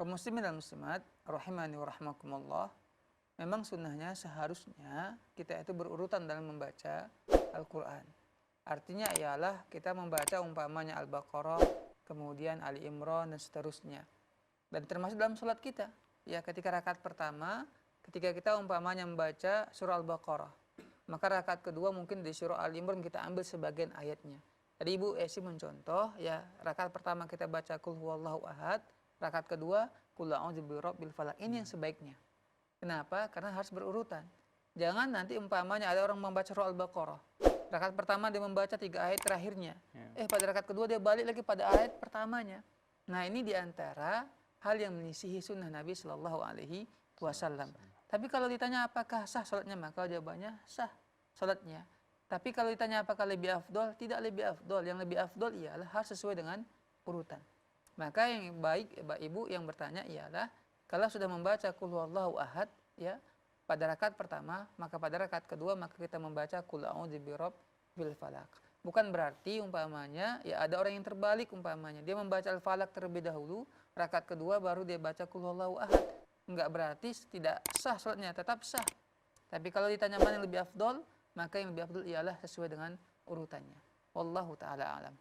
Kaum muslimin dan muslimat rahimani wa rahmakumullah, memang sunnahnya seharusnya kita itu berurutan dalam membaca Al-Quran. Artinya ialah kita membaca umpamanya Al-Baqarah, kemudian Ali Imran dan seterusnya. Dan termasuk dalam sholat kita. Ya, ketika rakaat pertama, ketika kita umpamanya membaca surah Al-Baqarah, maka rakaat kedua mungkin di surah Ali Imran kita ambil sebagian ayatnya. Tadi Ibu Esi mencontoh, ya rakaat pertama kita baca Qul huwallahu ahad, rakaat kedua Qul a'udzu birabbil falaq. Ini yang sebaiknya. Kenapa? Karena harus berurutan. Jangan nanti umpamanya ada orang membaca surah Al-Baqarah, rakaat pertama dia membaca 3 ayat terakhirnya. Pada rakaat kedua dia balik lagi pada ayat pertamanya. Nah, ini diantara hal yang menyisihi sunnah Nabi Shallallahu Alaihi Wasallam. Tapi kalau ditanya apakah sah sholatnya, maka jawabannya sah sholatnya. Tapi kalau ditanya apakah lebih afdol, tidak lebih afdol. Yang lebih afdol ialah harus sesuai dengan urutan. Maka yang baik, Ibu yang bertanya ialah kalau sudah membaca Qul huwallahu ahad, ya pada rakaat pertama, maka pada rakaat kedua maka kita membaca Qul a'udzu birabbil falaq. Bukan berarti umpamanya ya ada orang yang terbalik umpamanya dia membaca Al-Falaq terlebih dahulu, rakaat kedua baru dia baca Qul huwallahu ahad. Enggak berarti tidak sah sholatnya, tetap sah. Tapi kalau ditanya mana yang lebih afdol, maka yang lebih afdol ialah sesuai dengan urutannya. Wallahu taala alam.